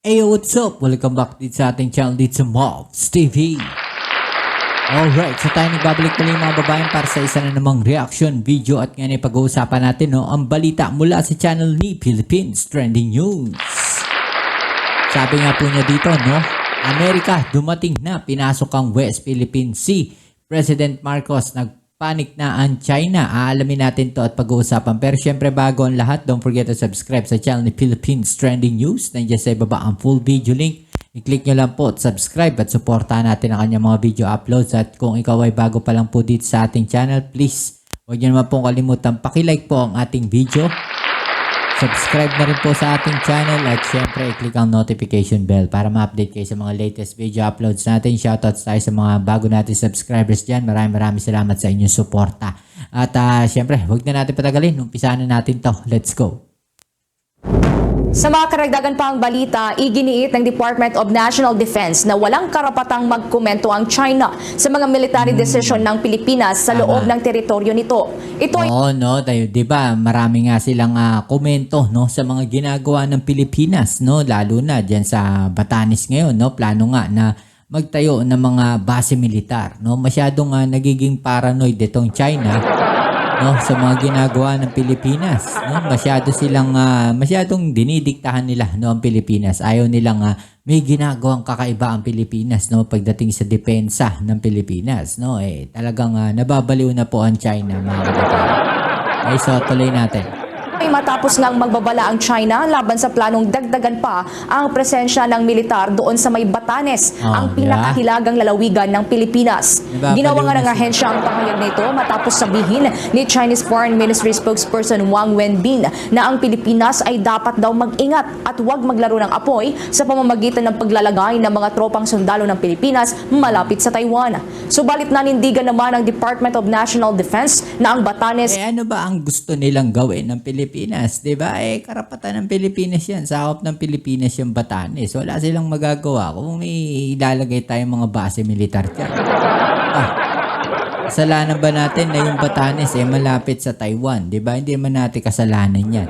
Hey, what's up? Welcome back dito sa ating channel dito sa Mobs TV. Alright, so tayo nagbabalik muli mga babaeng para sa isa na namang reaction video at ngayon ay pag-uusapan natin ang balita mula sa channel ni Philippines Trending News. Sabi nga po niya dito, Amerika dumating na, pinasok ang West Philippine Sea. President Marcos nagpanik na ang China. Aalamin natin to at pag-uusapan. Pero syempre bago ang lahat, don't forget to subscribe sa channel ni Philippines Trending News. Nandiyan sa ibaba ang full video link. I-click nyo lang po at subscribe at supportahan natin ang kanyang mga video uploads. At kung ikaw ay bago pa lang po dito sa ating channel, please huwag nyo naman pong kalimutan pakilike po ang ating video. Subscribe na rin po sa ating channel at syempre i-click ang notification bell para ma-update kayo sa mga latest video uploads natin. Shoutouts tayo sa mga bago natin subscribers dyan. Maraming salamat sa inyong suporta. At syempre huwag na natin patagalin. Umpisahan na natin to. Let's go! Sa mga karagdagan pang balita, iginiit ng Department of National Defense na walang karapatang magkomento ang China sa mga military decision ng Pilipinas sa loob ng teritoryo nito. Ito ay... diba, marami nga silang komento sa mga ginagawa ng Pilipinas, lalo na diyan sa Batanes ngayon, plano nga na magtayo ng mga base militar, Masyadong nagiging paranoid itong China sa mga ginagawa ng Pilipinas, masyadong dinidiktahan nila ang Pilipinas. Ayaw nilang may ginagawang kakaiba ang Pilipinas pagdating sa depensa ng Pilipinas, talagang nababaliw na po ang China, mga kapatid. Ay, so tuloy natin. Matapos ngang magbabala ang China laban sa planong dagdagan pa ang presensya ng militar doon sa may Batanes, ang pinakahilagang lalawigan ng Pilipinas. Ginawa nga ng ahensya ang pahayag nito matapos sabihin ni Chinese Foreign Ministry spokesperson Wang Wenbin na ang Pilipinas ay dapat daw mag-ingat at huwag maglaro ng apoy sa pamamagitan ng paglalagay ng mga tropang sundalo ng Pilipinas malapit sa Taiwan. Subalit nanindigan naman ng Department of National Defense na ang Batanes... ano ba ang gusto nilang gawin ng Pilipinas? Diba? Karapatan ng Pilipinas yan. Sakop ng Pilipinas yung Batanes. Wala silang magagawa kung may ilalagay tayong mga base militar dyan. Kasalanan ba natin na yung Batanes malapit sa Taiwan? Diba? Hindi naman natin kasalanan yan.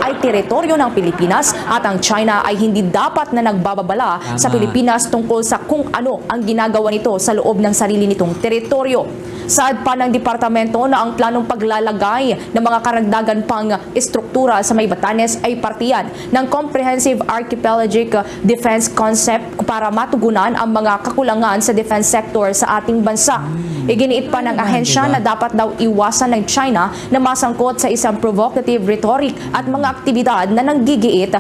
Ay teritoryo ng Pilipinas at ang China ay hindi dapat na nagbababala sa Pilipinas tungkol sa kung ano ang ginagawa nito sa loob ng sarili nitong teritoryo. Saad pa ng departamento na ang planong paglalagay ng mga karagdagan pang estruktura sa may Batanes ay partiyan ng Comprehensive Archipelagic Defense Concept para matugunan ang mga kakulangan sa defense sector sa ating bansa. Iginiit pa ng ahensya na dapat daw iwasan ng China na masangkot sa isang provocative rhetoric at mga aktibidad na nanggigiit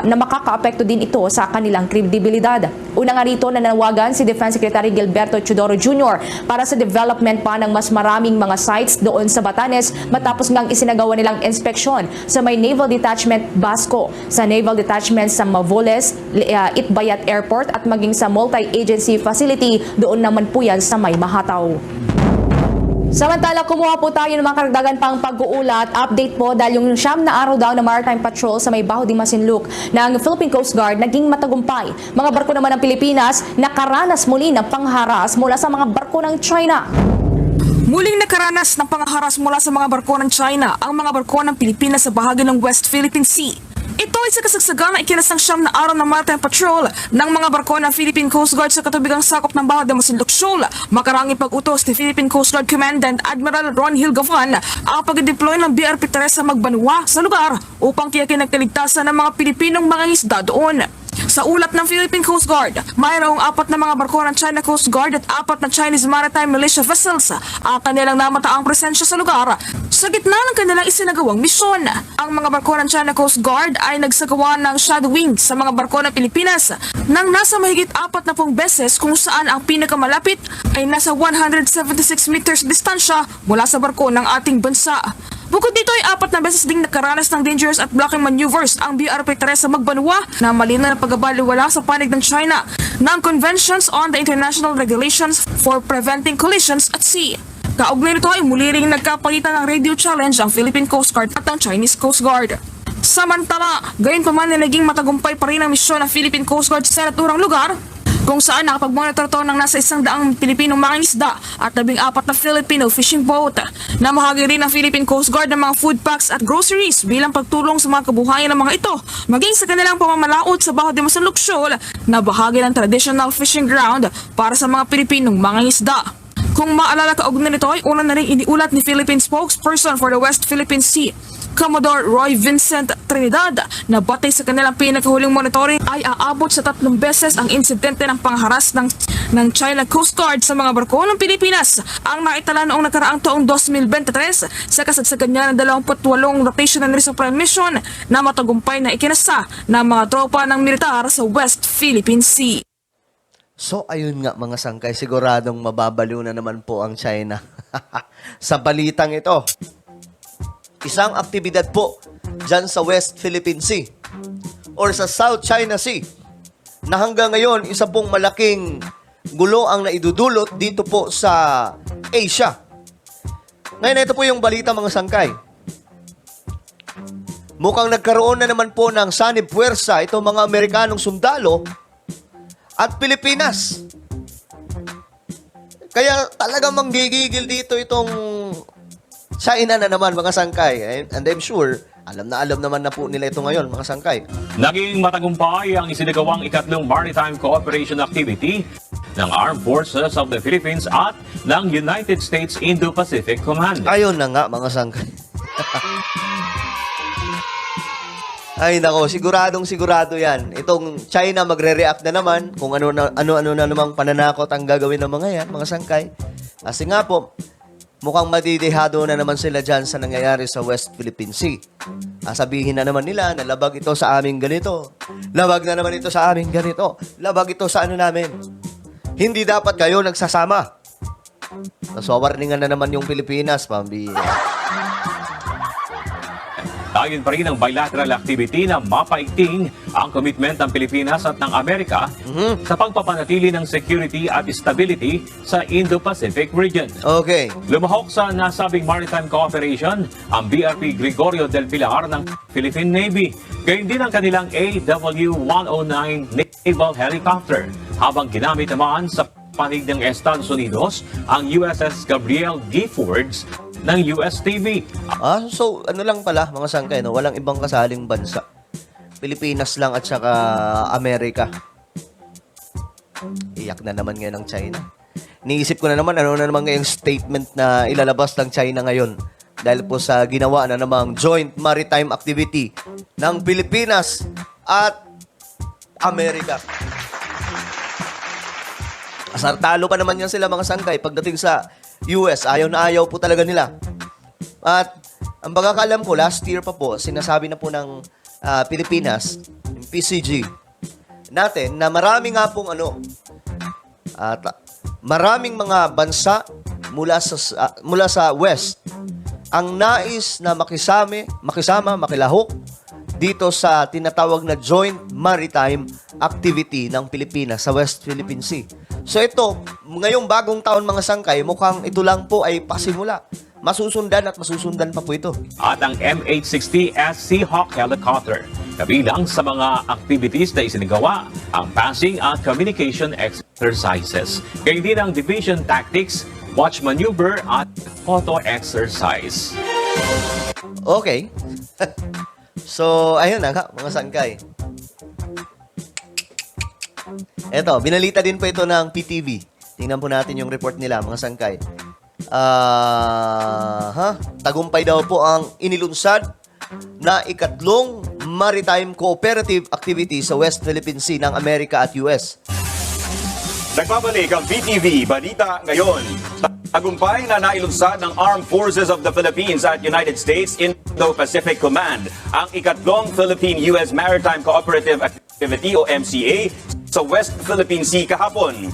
na makakaapekto din ito sa kanilang kredibilidad. Una nga rito na nanawagan si Defense Secretary Gilberto Teodoro Jr. para sa development pa ng mas maraming mga sites doon sa Batanes matapos ngang isinagawa nilang inspeksyon sa may Naval Detachment Basco, sa Naval Detachment sa Mavoles, Itbayat Airport at maging sa multi-agency facility doon naman po yan sa may Mahataw. Samantala, kumuha po tayo ng mga karagdagan pang pag-uulat. Update po dahil yung 9 na araw daw na maritime patrol sa may Baho de Masinloc ng Philippine Coast Guard naging matagumpay. Mga barko naman ng Pilipinas nakaranas muli ng pangharas mula sa mga barko ng China. Muling nakaranas ng pangharas mula sa mga barko ng China ang mga barko ng Pilipinas sa bahagi ng West Philippine Sea. Ito ay sa kasagsagan na ikinasang 9 na araw ng maritime patrol ng mga barko ng Philippine Coast Guard sa katubigang sakop ng Baho de Masinloc Shoal. Makaranging pag-utos ni Philippine Coast Guard Commandant Admiral Ron Hilgavan ang pag-deploy ng BRP Teresa Magbanwa sa lugar upang tiyakin ang kaligtasan ng mga Pilipinong mangingisda doon. Sa ulat ng Philippine Coast Guard, mayroong 4 na mga barko ng China Coast Guard at 4 na Chinese Maritime Militia vessels ang kanilang namataang presensya sa lugar sa gitna ng kanilang isinagawang misyon. Ang mga barko ng China Coast Guard ay nagsagawa ng shadowing sa mga barko ng Pilipinas nang nasa mahigit 40 beses kung saan ang pinakamalapit ay nasa 176 meters distansya mula sa barko ng ating bansa. Bukod dito ay 4 na beses ding nakaranas ng dangerous at blocking maneuvers ang BRP Teresa Magbanwa na malinaw na pagbabaliwala sa panig ng China ng Conventions on the International Regulations for Preventing Collisions at Sea. Kaugnay nito ay muli ring nagkapalitan ng radio challenge ang Philippine Coast Guard at ang Chinese Coast Guard. Samantala, gayon pa man na naging matagumpay pa rin ang misyon ng Philippine Coast Guard sa naturang lugar, kung saan nakapag-monitor to ng nasa 100 Pilipinong mangingisda at 14 na Filipino fishing boat. Namahagi rin ng Philippine Coast Guard ng mga food packs at groceries bilang pagtulong sa mga kabuhayan ng mga ito, maging sa kanilang pamamalaot sa Baho de Masinloc na bahagi ng traditional fishing ground para sa mga Pilipinong mangingisda. Kung maalala kaugnay nito ay una na rin iniulat ni Philippine spokesperson for the West Philippine Sea, Commodore Roy Vincent Trinidad, na batay sa kanilang pinakahuling monitoring ay aabot sa 3 beses ang insidente ng pangharas ng China Coast Guard sa mga barko ng Pilipinas ang naitala noong nakaraang taong 2023 sa kasagsagan niya ng 28 rotational resupply mission na matagumpay na ikinasa ng mga tropa ng militar sa West Philippine Sea. So, ayun nga mga sangkay, siguradong mababaliw na naman po ang China. Sa balitang ito, isang aktibidad po dyan sa West Philippine Sea or sa South China Sea na hanggang ngayon isa pong malaking gulo ang naidudulot dito po sa Asia. Ngayon, ito po yung balita mga sangkay. Mukhang nagkaroon na naman po ng sanib puwersa itong mga Amerikanong sundalo at Pilipinas. Kaya talagang manggigigil dito itong China na naman, mga sangkay. And I'm sure, alam naman na po nila ito ngayon, mga sangkay. Naging matagumpay ang isinagawang ikatlong Maritime Cooperation Activity ng Armed Forces of the Philippines at ng United States Indo-Pacific Command. Ayun na nga, mga sangkay. Ay nako, sigurado yan. Itong China magre-react na naman kung ano na namang pananakot ang gagawin ng mga yan, mga sangkay. Kasi nga po, mukhang madidihado na naman sila dyan sa nangyayari sa West Philippine Sea. Sabihin na naman nila na labag ito sa aming ganito. Labag na naman ito sa aming ganito. Labag ito sa ano namin. Hindi dapat kayo nagsasama. So, warningan na naman yung Pilipinas, pambihira. Ayon pa rin ang bilateral activity na mapaigting ang commitment ng Pilipinas at ng Amerika sa pagpapanatili ng security at stability sa Indo-Pacific region. Okay. Lumahok sa nasabing maritime cooperation ang BRP Gregorio del Pilar ng Philippine Navy. Gayon din ang kanilang AW-109 naval helicopter, habang ginamit naman sa panig ng Estados Unidos ang USS Gabriel D. Fords ng US Navy. So ano lang pala, mga sangkay, no? Walang ibang kasaling bansa. Pilipinas lang at saka Amerika. Iyak na naman ngayon ng China. Niisip ko na naman, ano na naman ngayong statement na ilalabas ng China ngayon dahil po sa ginawa na namang joint maritime activity ng Pilipinas at Amerika. Asartalo pa naman yan sila, mga sangkay, pagdating sa US. Ayaw na ayaw po talaga nila. At ang pagkakaalam ko, last year pa po, sinasabi na po ng Pilipinas, yung PCG natin, na marami nga pong maraming mga bansa mula sa West ang nais na makisama, makilahok dito sa tinatawag na Joint Maritime Activity ng Pilipinas sa West Philippine Sea. So ito, ngayong bagong taon, mga sangkay, mukhang ito lang po ay pasimula. Masusundan at masusundan pa po ito. At ang MH-60S Seahawk helicopter, kabilang sa mga activities na isinagawa ang passing at communication exercises. Gayon din ang division tactics, watch maneuver at photo exercise. Okay. So, ayun na nga, mga sangkay. Eto, binalita din po ito ng PTV. Tingnan po natin yung report nila, mga sangkay. Tagumpay daw po ang inilunsad na ikatlong maritime cooperative activity sa West Philippine Sea ng Amerika at US. Nagbabalik ang PTV Balita Ngayon. Tagumpay na nailunsad ng Armed Forces of the Philippines at United States Indo-Pacific Command ang ikatlong Philippine-US Maritime Cooperative Activity o MCA sa West Philippine Sea kahapon.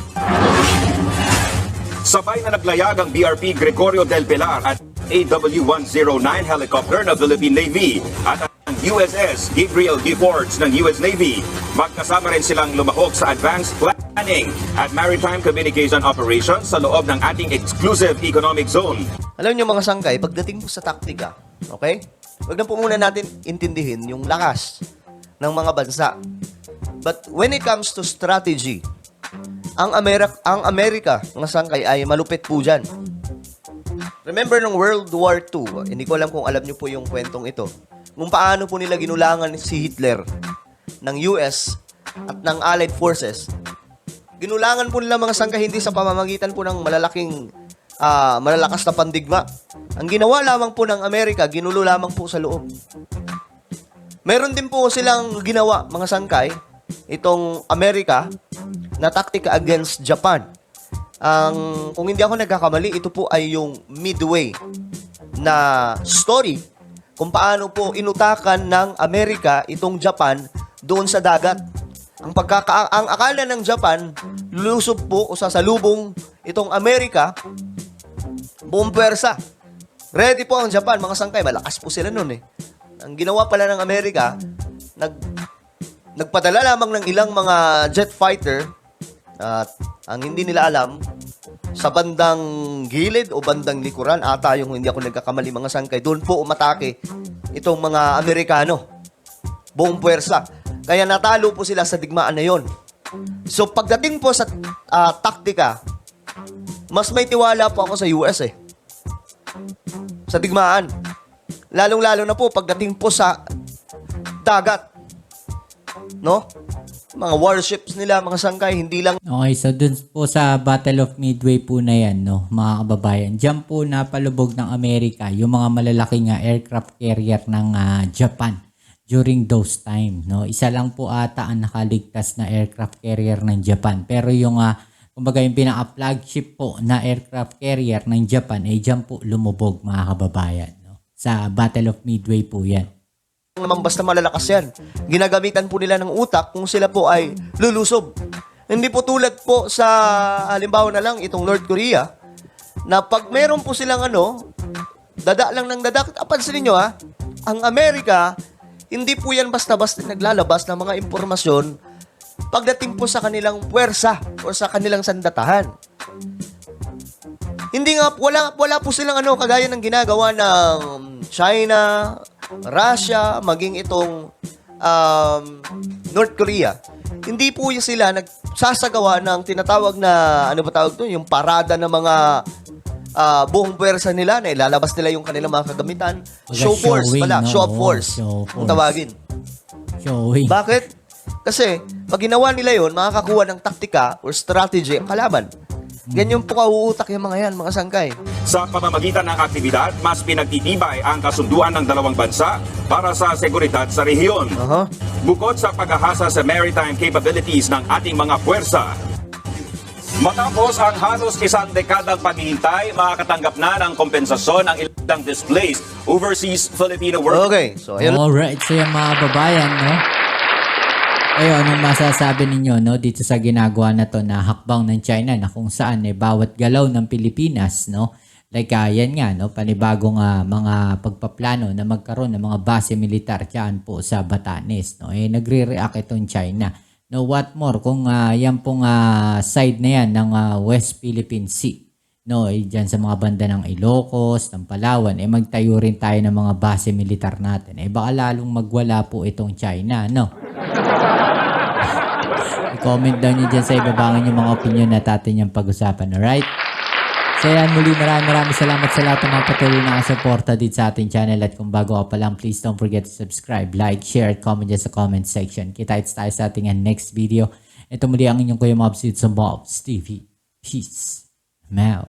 Sabay na naglayag ang BRP Gregorio del Pilar at AW-109 helicopter ng Philippine Navy at ang USS Gabriel D. Fords ng US Navy. Magkasama rin silang lumahok sa advanced planning at maritime communication operations sa loob ng ating exclusive economic zone. Alam niyo, mga sangkay, pagdating po sa taktika, okay? Huwag na po muna natin intindihin yung lakas ng mga bansa. But when it comes to strategy, ang Amerika, mga sangkay, ay malupit po dyan. Remember nung World War II, hindi ko alam kung alam nyo po yung kwentong ito, kung paano po nila ginulangan si Hitler ng US at ng Allied Forces. Ginulangan po nila mga sangkay hindi sa pamamagitan po ng malalakas na pandigma. Ang ginawa lamang po ng Amerika, ginulo lamang po sa loob. Meron din po silang ginawa, mga sangkay, itong Amerika, na taktika against Japan. Kung hindi ako nagkakamali, ito po ay yung Midway na story kung paano po inutakan ng Amerika itong Japan doon sa dagat. Ang akala ng Japan, lulusob po o sasalubong itong Amerika, buong pwersa. Ready po ang Japan, mga sangkay. Malakas po sila noon eh. Ang ginawa pala ng Amerika, nagpadala lamang ng ilang mga jet fighter at ang hindi nila alam, sa bandang gilid o bandang likuran, ata yung hindi ako nagkakamali mga sangkay, doon po umatake itong mga Amerikano. Buong pwersa. Kaya natalo po sila sa digmaan na yon. So pagdating po sa taktika, mas may tiwala po ako sa US eh. Sa digmaan. Lalong-lalo na po pagdating po sa dagat. No? Mga warships nila, mga sangkay, hindi lang Okay, so dun po sa Battle of Midway po na yan, no, mga kababayan. Diyan po napalubog ng Amerika yung mga malalaking aircraft carrier ng Japan during those time, no. Isa lang po ata ang nakaligtas na aircraft carrier ng Japan. Pero yung kumbaga yung pinaka-flagship po na aircraft carrier ng Japan ay diyan po lumubog, mga kababayan, no. Sa Battle of Midway po yan. namang basta malalakas yan. Ginagamitan po nila ng utak kung sila po ay lulusob. Hindi po tulad po sa halimbawa na lang itong North Korea na pag meron po silang dada lang ng dada. Pansinin nyo ang Amerika, hindi po yan basta-basta naglalabas ng mga impormasyon pagdating po sa kanilang puwersa o sa kanilang sandatahan. Hindi nga, wala po silang kagaya ng ginagawa ng China, Russia, maging itong North Korea. Hindi po sila nagsasagawa ng tinatawag na, yung parada ng mga buong pwersa nila na ilalabas nila yung kanilang mga kagamitan. Show force pala, show of force. Kung tawagin. Showing. Bakit? Kasi, pag ginawa nila yun, makakakuha ng taktika or strategy ang kalaban. Ganyan po kauutak yung mga yan, mga sangkay. Sa pamamagitan ng aktibidad, mas pinagtitibay ang kasunduan ng dalawang bansa para sa seguridad sa rehiyon. Bukod sa paghahasa sa maritime capabilities ng ating mga puwersa, matapos ang halos isang dekadang paghihintay, makakatanggap na ng kompensasyon ang ilang displaced overseas Filipino workers. Okay, so ayun. Alright, so yung mga babayan, no? Ayun, anong masasabi ninyo, no? Dito sa ginagawa na to na hakbang ng China na kung saan bawat galaw ng Pilipinas, no? Like, yan nga, no? Panibagong mga pagpaplano na magkaroon ng mga base militar dyan po sa Batanes, no? Nagre-react itong China. No, what more kung yan pong side na yan ng West Philippine Sea, no, dyan sa mga banda ng Ilocos, ng Palawan, magtayo rin tayo ng mga base militar natin. Baka lalong magwala po itong China, no? I-comment down nyo dyan sa ibabangan yung mga opinion na natin yung pag-usapan, alright? So yan, muli maraming salamat sa lahat ng mga patuloy na kasuporta dito sa ating channel. At kung bago ka pa lang, please don't forget to subscribe, like, share, at comment dyan sa comment section. Kita-kits tayo sa ating next video. Ito muli ang inyong Kuya Mobs dito sa Mobs TV. Peace. I'm out.